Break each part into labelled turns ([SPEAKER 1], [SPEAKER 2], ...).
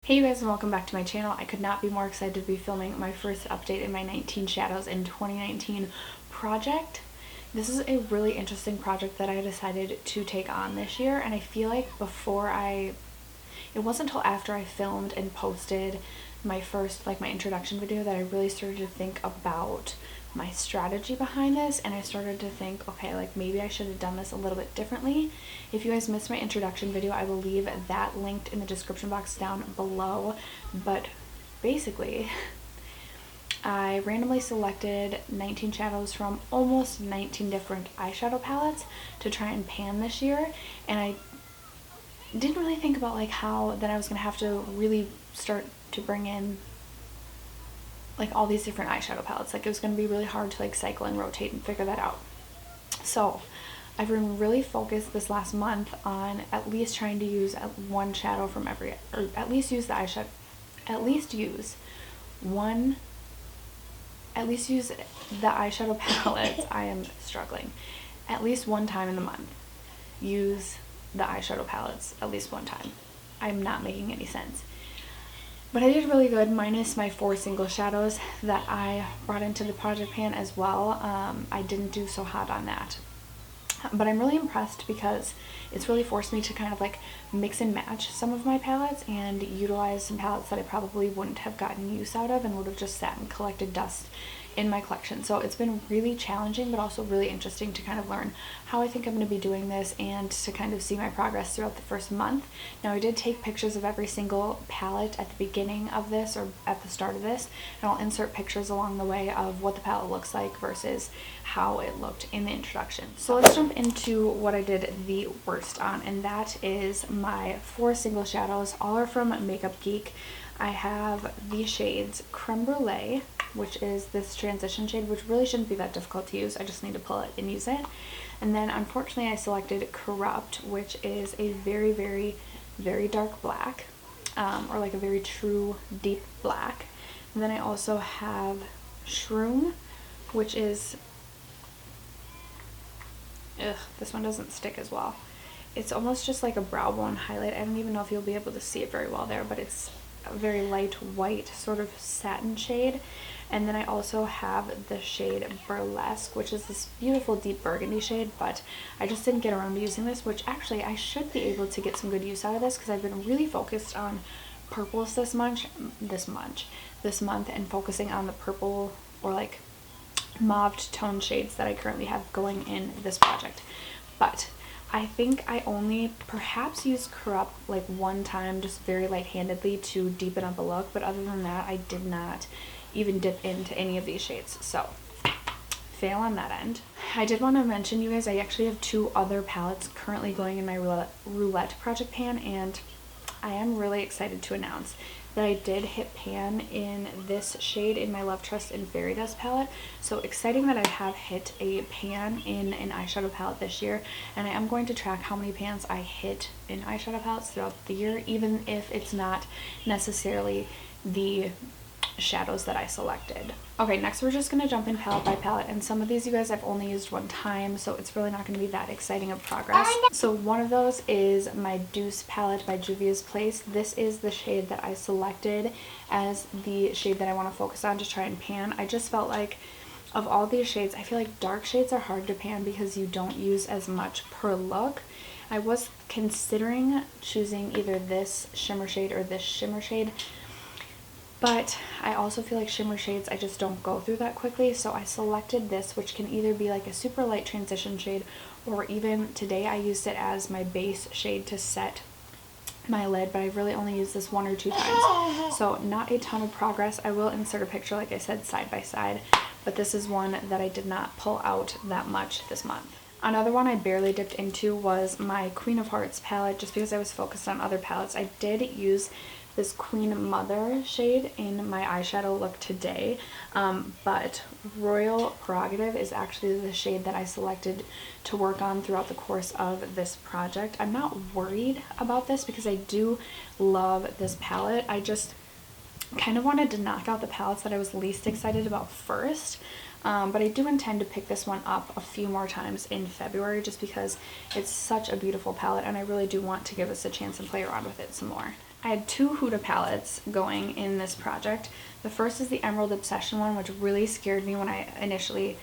[SPEAKER 1] Hey you guys, and welcome back to my channel. I could not be more excited to be filming my first update in my 19 Shadows in 2019 project. This is a really interesting project that I decided to take on this year, and I feel like it wasn't until after I filmed and posted my first, my introduction video that I really started to think about my strategy behind this, and I started to think, okay, maybe I should have done this a little bit differently. If you guys missed my introduction video, I will leave that linked in the description box down below. But basically, I randomly selected 19 shadows from almost 19 different eyeshadow palettes to try and pan this year, and I didn't really think about how then I was gonna have to really start to bring in all these different eyeshadow palettes. It was gonna be really hard to cycle and rotate and figure that out. So I've been really focused this last month on at least trying to use one shadow from every, or at least use the eyeshadow, at least use the eyeshadow palettes. I am struggling. At least one time in the month, use the eyeshadow palettes at least one time. I'm not making any sense. But I did really good, minus my 4 single shadows that I brought into the project pan as well. I didn't do so hot on that. But I'm really impressed because it's really forced me to kind of mix and match some of my palettes and utilize some palettes that I probably wouldn't have gotten use out of and would have just sat and collected dust in my collection. So it's been really challenging, but also really interesting to kind of learn how I think I'm going to be doing this and to kind of see my progress throughout the first month. Now, I did take pictures of every single palette at the beginning of this, or at the start of this, and I'll insert pictures along the way of what the palette looks like versus how it looked in the introduction. So let's jump into what I did the worst on, and that is my 4 single shadows. All are from Makeup Geek. I have the shades Creme Brulee, which is this transition shade, which really shouldn't be that difficult to use. I just need to pull it and use it. And then unfortunately I selected Corrupt, which is a very, very, very dark black, or a very true deep black. And then I also have Shroom, which is, this one doesn't stick as well. It's almost just like a brow bone highlight. I don't even know if you'll be able to see it very well there, but it's a very light white sort of satin shade. And then I also have the shade Burlesque, which is this beautiful deep burgundy shade, but I just didn't get around to using this, which actually I should be able to get some good use out of this because I've been really focused on purples this month, and focusing on the purple or mauve tone shades that I currently have going in this project. But I think I only perhaps used Corrupt one time, just very light-handedly to deepen up a look, but other than that I did not even dip into any of these shades, so fail on that end. I did want to mention, you guys, I actually have 2 other palettes currently going in my roulette project pan, and I am really excited to announce that I did hit pan in this shade in my Love, Trust, and Fairy Dust palette. So exciting that I have hit a pan in an eyeshadow palette this year, and I am going to track how many pans I hit in eyeshadow palettes throughout the year, even if it's not necessarily the shadows that I selected. Okay, next we're just going to jump in palette by palette, and some of these, you guys, I've only used one time, so it's really not going to be that exciting of progress. So one of those is my Deuce palette by Juvia's Place. This is the shade that I selected as the shade that I want to focus on to try and pan. I just felt like of all these shades, I feel like dark shades are hard to pan because you don't use as much per look. I was considering choosing either this shimmer shade or this shimmer shade, but I also feel like shimmer shades I just don't go through that quickly, so I selected this, which can either be a super light transition shade, or even today I used it as my base shade to set my lid, but I've really only used this 1 or 2 times, so not a ton of progress. I will insert a picture, like I said, side by side, but this is one that I did not pull out that much this month. Another one I barely dipped into was my Queen of Hearts palette, just because I was focused on other palettes. I did use this Queen Mother shade in my eyeshadow look today, but Royal Prerogative is actually the shade that I selected to work on throughout the course of this project. I'm not worried about this because I do love this palette. I just kind of wanted to knock out the palettes that I was least excited about first. But I do intend to pick this one up a few more times in February just because it's such a beautiful palette and I really do want to give this a chance and play around with it some more. I had two Huda palettes going in this project. The first is the Emerald Obsession one, which really scared me when I initially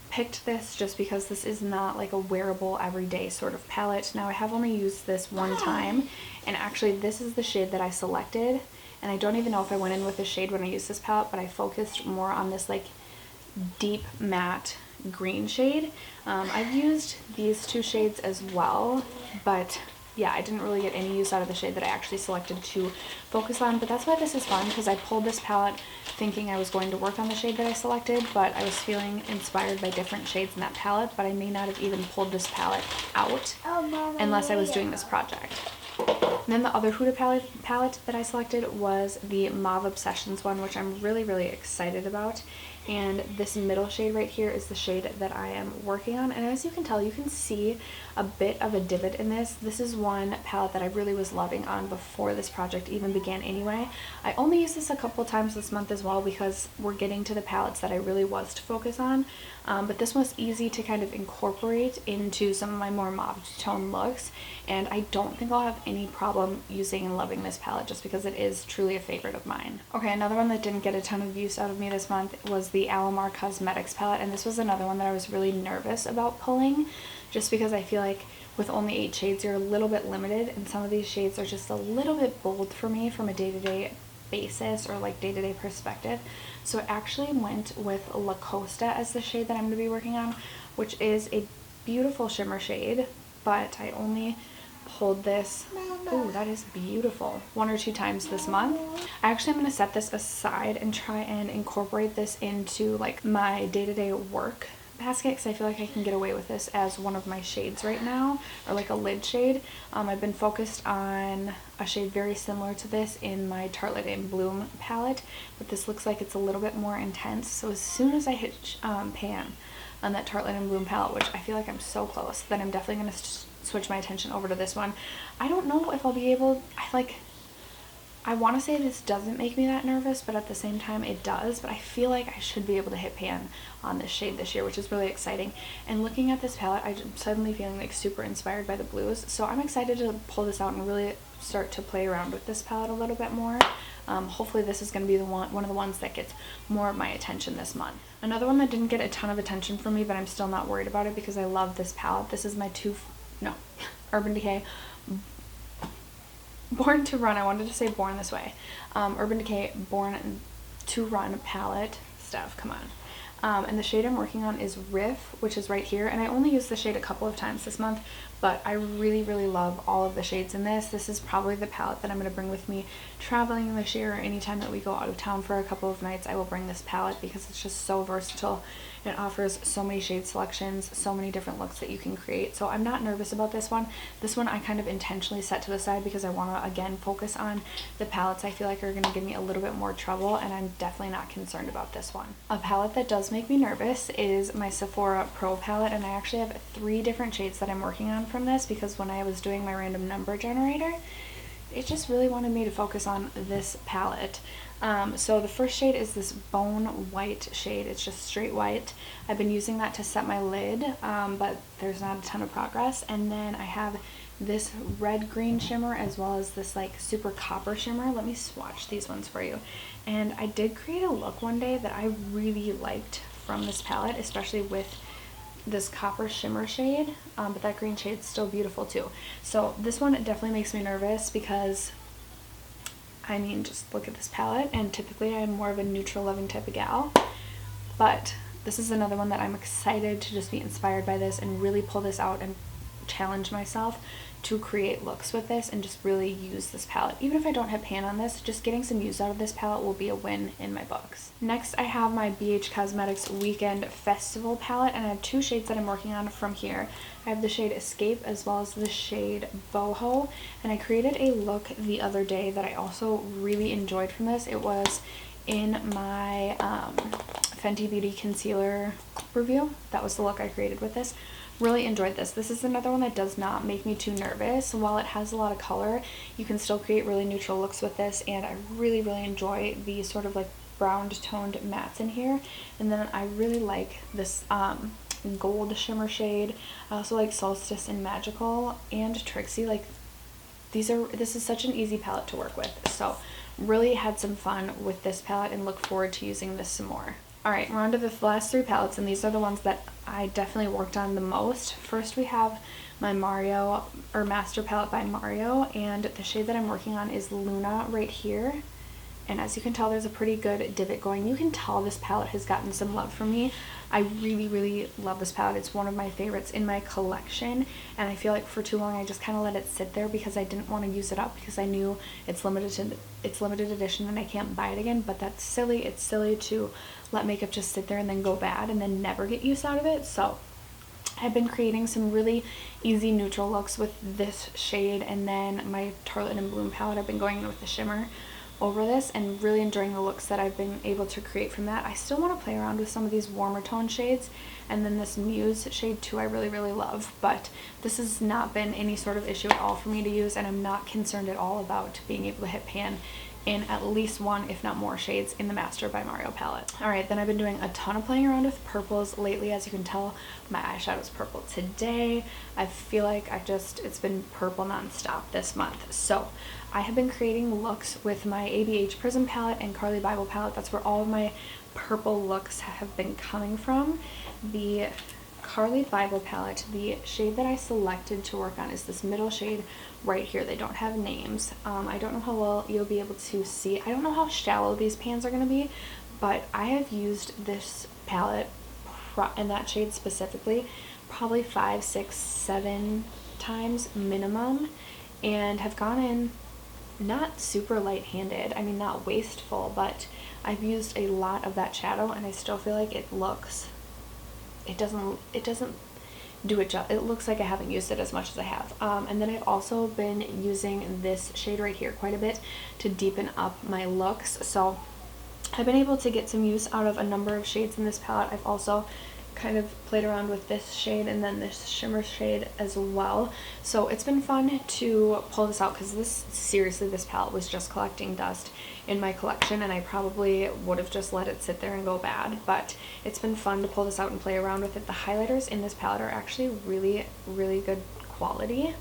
[SPEAKER 1] picked this, just because this is not like a wearable everyday sort of palette. Now I have only used this one time, and actually this is the shade that I selected, and I don't even know if I went in with this shade when I used this palette, but I focused more on this like deep matte green shade. I've used these two shades as well, but yeah, I didn't really get any use out of the shade that I actually selected to focus on, but that's why this is fun, because I pulled this palette thinking I was going to work on the shade that I selected, but I was feeling inspired by different shades in that palette, but I may not have even pulled this palette out unless I was doing this project. And then the other Huda palette that I selected was the Mauve Obsessions one, which I'm really, really excited about. And this middle shade right here is the shade that I am working on. And as you can tell, you can see a bit of a divot in this. This is one palette that I really was loving on before this project even began anyway. I only used this a couple times this month as well, because we're getting to the palettes that I really was to focus on. But this was easy to kind of incorporate into some of my more mauve tone looks, and I don't think I'll have any problem using and loving this palette, just because it is truly a favorite of mine. Okay, another one that didn't get a ton of use out of me this month was the Alomar Cosmetics palette, and this was another one that I was really nervous about pulling, just because I feel like with only 8 shades you're a little bit limited, and some of these shades are just a little bit bold for me from a day-to-day basis or like day-to-day perspective. So I actually went with La Costa as the shade that I'm going to be working on, which is a beautiful shimmer shade, but I only pulled this, oh that is beautiful, 1 or 2 times this month. Actually, I'm going to set this aside and try and incorporate this into like my day-to-day work basket, because I feel like I can get away with this as one of my shades right now, or like a lid shade. I've been focused on a shade very similar to this in my Tartelette in Bloom palette, but this looks like it's a little bit more intense. So as soon as I hit pan on that Tartelette in Bloom palette, which I feel like I'm so close, then I'm definitely going to switch my attention over to this one. I don't know if I'll be able, I want to say this doesn't make me that nervous, but at the same time it does, but I feel like I should be able to hit pan on this shade this year, which is really exciting. And looking at this palette, I'm suddenly feeling like super inspired by the blues, so I'm excited to pull this out and really start to play around with this palette a little bit more. Hopefully this is going to be the one of the ones that gets more of my attention this month. Another one that didn't get a ton of attention from me, but I'm still not worried about it because I love this palette. This is my Urban Decay Born to Run. I wanted to say Born This Way. Urban Decay Born to Run palette. Steph, come on. And the shade I'm working on is Riff, which is right here, and I only used the shade a couple of times this month, but I really, really love all of the shades in this. This is probably the palette that I'm going to bring with me traveling this year, or anytime that we go out of town for a couple of nights. I will bring this palette because it's just so versatile. It offers so many shade selections, so many different looks that you can create. So I'm not nervous about this one. This one I kind of intentionally set to the side because I want to, again, focus on the palettes I feel like are going to give me a little bit more trouble, and I'm definitely not concerned about this one. A palette that does make me nervous is my Sephora Pro palette, and I actually have 3 different shades that I'm working on from this, because when I was doing my random number generator, it just really wanted me to focus on this palette. So the first shade is this Bone White shade. It's just straight white. I've been using that to set my lid, but there's not a ton of progress. And then I have this red green shimmer, as well as this like super copper shimmer. Let me swatch these ones for you. And I did create a look one day that I really liked from this palette, especially with this copper shimmer shade, but that green shade's still beautiful too. So this one definitely makes me nervous because, I mean, just look at this palette, and typically I'm more of a neutral loving type of gal, but this is another one that I'm excited to just be inspired by this and really pull this out and challenge myself to create looks with this and just really use this palette. Even if I don't hit pan on this, just getting some use out of this palette will be a win in my books. Next, I have my BH Cosmetics Weekend Festival palette, and I have 2 shades that I'm working on from here. I have the shade Escape as well as the shade Boho, and I created a look the other day that I also really enjoyed from this. It was in my Fenty Beauty concealer review. That was the look I created with this. Really enjoyed this. This is another one that does not make me too nervous. While it has a lot of color, you can still create really neutral looks with this, and I really, really enjoy the sort of like brown toned mattes in here. And then I really like this gold shimmer shade. I also like Solstice and Magical and Trixie. Like, this is such an easy palette to work with. So really had some fun with this palette and look forward to using this some more. Alright, we're on to the last 3 palettes, and these are the ones that I definitely worked on the most. First we have my Master Palette by Mario, and the shade that I'm working on is Luna right here. And as you can tell, there's a pretty good divot going. You can tell this palette has gotten some love from me. I really, really love this palette. It's one of my favorites in my collection, and I feel like for too long I just kind of let it sit there because I didn't want to use it up because I knew it's limited edition and I can't buy it again. But that's silly. It's silly to let makeup just sit there and then go bad and then never get use out of it. So I've been creating some really easy neutral looks with this shade, and then my Tartelette and Bloom palette, I've been going in with the shimmer over this and really enjoying the looks that I've been able to create from that. I still want to play around with some of these warmer tone shades, and then this Muse shade too I really, really love, but this has not been any sort of issue at all for me to use, and I'm not concerned at all about being able to hit pan in at least 1, if not more shades in the Master by Mario palette. Alright, then I've been doing a ton of playing around with purples lately. As you can tell, my eyeshadow's purple today. I feel like it's been purple non-stop this month. So I have been creating looks with my ABH Prism palette and Carli Babel palette. That's where all of my purple looks have been coming from. The Carli Babel palette, the shade that I selected to work on is this middle shade right here. They don't have names. I don't know how well you'll be able to see. I don't know how shallow these pans are going to be, but I have used this palette and that shade specifically probably 5, 6, 7 times minimum, and have gone in not super light-handed. I mean, not wasteful, but I've used a lot of that shadow and I still feel like it doesn't do it justice. It looks like I haven't used it as much as I have. And then I've also been using this shade right here quite a bit to deepen up my looks. So I've been able to get some use out of a number of shades in this palette. I've also kind of played around with this shade and then this shimmer shade as well. So it's been fun to pull this out because this palette was just collecting dust in my collection, and I probably would have just let it sit there and go bad, but it's been fun to pull this out and play around with it. The highlighters in this palette are actually really, really good quality.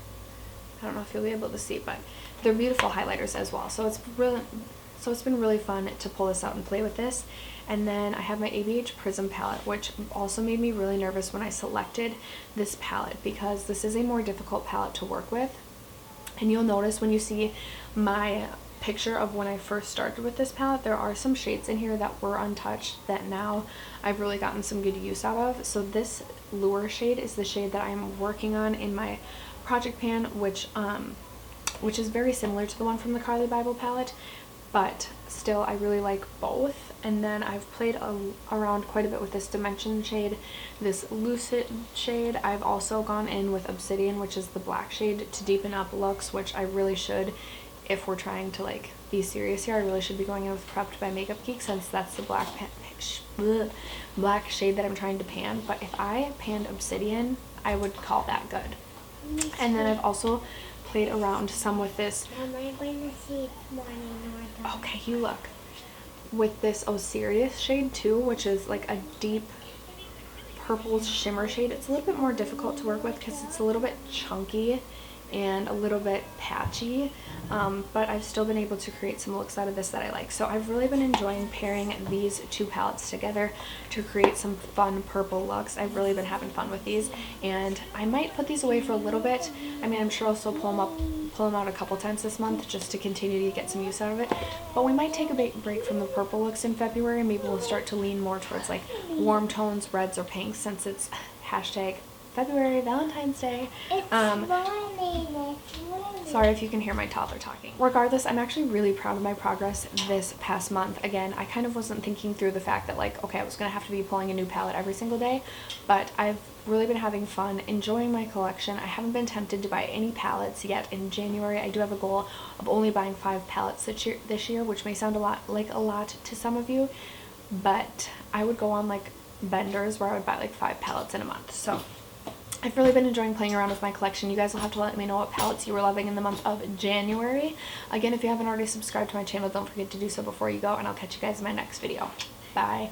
[SPEAKER 1] I don't know if you'll be able to see, but they're beautiful highlighters as well. So it's been really fun to pull this out and play with this. And then I have my ABH Prism palette, which also made me really nervous when I selected this palette because this is a more difficult palette to work with. And you'll notice when you see my picture of when I first started with this palette, there are some shades in here that were untouched that now I've really gotten some good use out of. So this Lure shade is the shade that I'm working on in my project pan, which is very similar to the one from the Carli Babel palette, but still I really like both. And then I've played around quite a bit with this Dimension shade, this Lucid shade. I've also gone in with Obsidian, which is the black shade, to deepen up looks, which I really should. If we're trying to like be serious here, I really should be going in with Prepped by Makeup Geek, since that's the black shade that I'm trying to pan. But if I panned Obsidian, I would call that good. And then I've also played around some with this.
[SPEAKER 2] Am I going to see morning or
[SPEAKER 1] okay, you look. With this Osiris shade too, which is like a deep purple shimmer shade. It's a little bit more difficult to work with because it's a little bit chunky and a little bit patchy, but I've still been able to create some looks out of this that I like. So I've really been enjoying pairing these two palettes together to create some fun purple looks. I've really been having fun with these, and I might put these away for a little bit. I mean, I'm sure I'll still pull them out a couple times this month just to continue to get some use out of it, but we might take a break from the purple looks in February. Maybe we'll start to lean more towards like warm tones, reds or pinks, since it's hashtag February, Valentine's Day. Sorry if you can hear my toddler talking. Regardless, I'm actually really proud of my progress this past month. Again, I kind of wasn't thinking through the fact that like, okay, I was gonna have to be pulling a new palette every single day, but I've really been having fun, enjoying my collection. I haven't been tempted to buy any palettes yet in January. I do have a goal of only buying 5 palettes this year, which may sound a lot to some of you, but I would go on like benders where I would buy like 5 palettes in a month. So I've really been enjoying playing around with my collection. You guys will have to let me know what palettes you were loving in the month of January. Again, if you haven't already subscribed to my channel, don't forget to do so before you go, and I'll catch you guys in my next video. Bye.